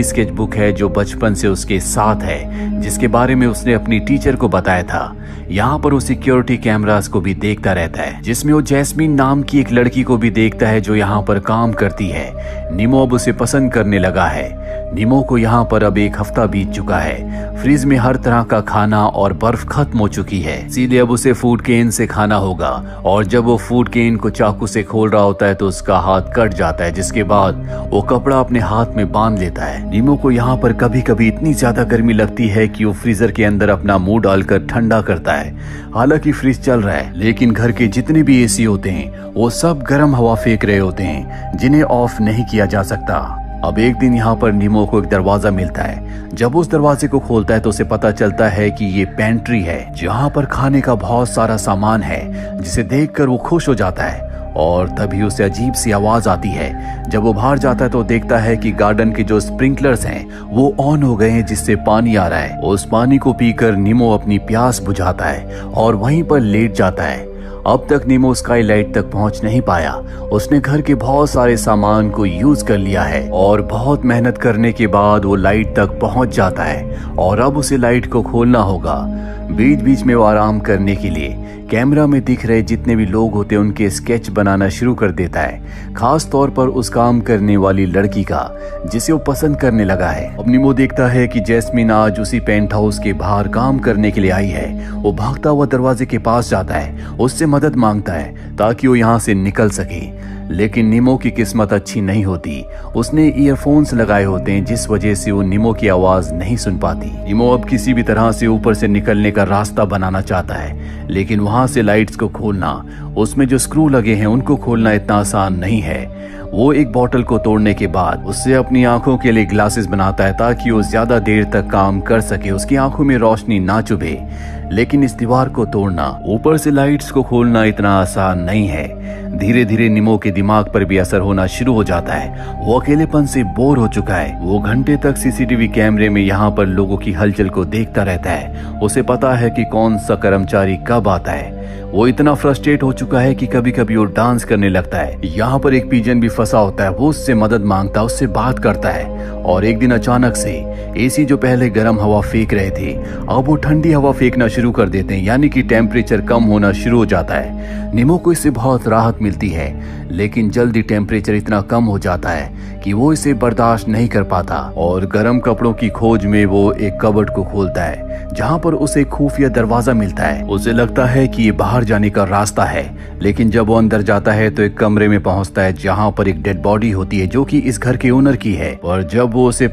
Sketch book है जो बचपन से उसके साथ है, जिसके बारे में उसने अपनी टीचर को बताया था। यहाँ पर वो सिक्योरिटी कैमरास को भी देखता रहता है, जिसमें वो जैस्मीन नाम की एक लड़की को भी देखता है जो यहाँ पर काम करती है। नीमो अब उसे पसंद करने लगा है। नीमो को यहाँ पर अब 1 हफ्ता बीत चुका है। फ्रिज में हर तरह का खाना और बर्फ खत्म हो चुकी है, इसीलिए अब उसे फूड केन से खाना होगा। और जब वो फूड केन को चाकू से खोल रहा होता है तो उसका हाथ कट जाता है, जिसके बाद वो कपड़ा अपने हाथ में बांध लेता है। नीमो को यहाँ पर कभी कभी इतनी ज्यादा गर्मी लगती है कि वो फ्रीजर के अंदर अपना मुंह डालकर ठंडा करता है। हालांकि फ्रिज चल रहा है, लेकिन घर के जितने भी एसी होते हैं वो सब गर्म हवा फेंक रहे होते हैं, जिन्हें ऑफ नहीं किया जा सकता। अब एक दिन यहाँ पर नीमो को एक दरवाजा मिलता है। जब उस दरवाजे को खोलता है तो उसे पता चलता है कि ये पेंट्री है, जहाँ पर खाने का बहुत सारा सामान है, जिसे देखकर वो खुश हो जाता है। और तभी उसे अजीब सी आवाज आती है। जब वो बाहर जाता है तो देखता है कि गार्डन के जो स्प्रिंकलर्स हैं वो ऑन हो गए हैं, जिससे पानी आ रहा है। उस पानी को पीकर नीमो अपनी प्यास बुझाता है और वहीं पर लेट जाता है। अब तक नीमो स्काई लाइट तक पहुंच नहीं पाया। उसने घर के बहुत सारे सामान को यूज कर लिया है और बहुत मेहनत करने के बाद वो लाइट तक पहुंच जाता है और अब उसे लाइट को खोलना होगा। बीच बीच में वो आराम करने के लिए कैमरा में दिख रहे जितने भी लोग होते हैं उनके स्केच बनाना शुरू कर देता है, खास तौर पर उस काम करने वाली लड़की का, जिसे वो पसंद करने लगा है। अब नीमो देखता है कि जैस्मीन आज उसी पेंट हाउस के बाहर काम करने के लिए आई है। वो भागता हुआ दरवाजे के पास जाता है, उससे मदद मांगता है ताकि वो यहाँ से निकल सके। लेकिन नीमो की किस्मत अच्छी नहीं होती। उसने ईयरफोन्स लगाए होते हैं, जिस वजह से वो नीमो की आवाज नहीं सुन पाती। नीमो अब किसी भी तरह से ऊपर से निकलने का रास्ता बनाना चाहता है, लेकिन वहां से लाइट्स को खोलना, उसमें जो स्क्रू लगे हैं उनको खोलना इतना आसान नहीं है। वो एक बोतल को तोड़ने के बाद उससे अपनी आंखों के लिए ग्लासेस बनाता है ताकि वो ज्यादा देर तक काम कर सके, उसकी आंखों में रोशनी ना चुभे। लेकिन इस दीवार को तोड़ना, ऊपर से लाइट्स को खोलना इतना आसान नहीं है। धीरे धीरे नीमो के दिमाग पर भी असर होना शुरू हो जाता है। वो अकेलेपन से बोर हो चुका है। वो घंटे तक सीसीटीवी कैमरे में यहाँ पर लोगों की हलचल को देखता रहता है। उसे पता है कि कौन सा कर्मचारी कब आता है। वो इतना फ्रस्ट्रेट हो चुका है कि कभी कभी वो डांस करने लगता है। यहाँ पर एक पिजन भी फंसा होता है। वो उससे मदद मांगता है, उससे बात करता है। और एक दिन अचानक से एसी जो पहले गर्म हवा फेंक रहे थे अब वो ठंडी हवा फेंकना शुरू कर देते हैं, यानी कि टेम्परेचर कम होना शुरू हो जाता है। नीमो को इससे बहुत राहत मिलती है, लेकिन जल्दी टेम्परेचर इतना कम हो जाता है कि वो इसे बर्दाश्त नहीं कर पाता और गर्म कपड़ों की खोज में वो एक कबर्ड को खोलता है, जहाँ पर उसे खुफिया दरवाजा मिलता है। उसे लगता है कि ये बाहर जाने का रास्ता है, लेकिन जब वो अंदर जाता है तो एक कमरे में पहुंचता है जहाँ पर एक डेड बॉडी होती है जो कि इस घर के ओनर की है। और जब वो उसे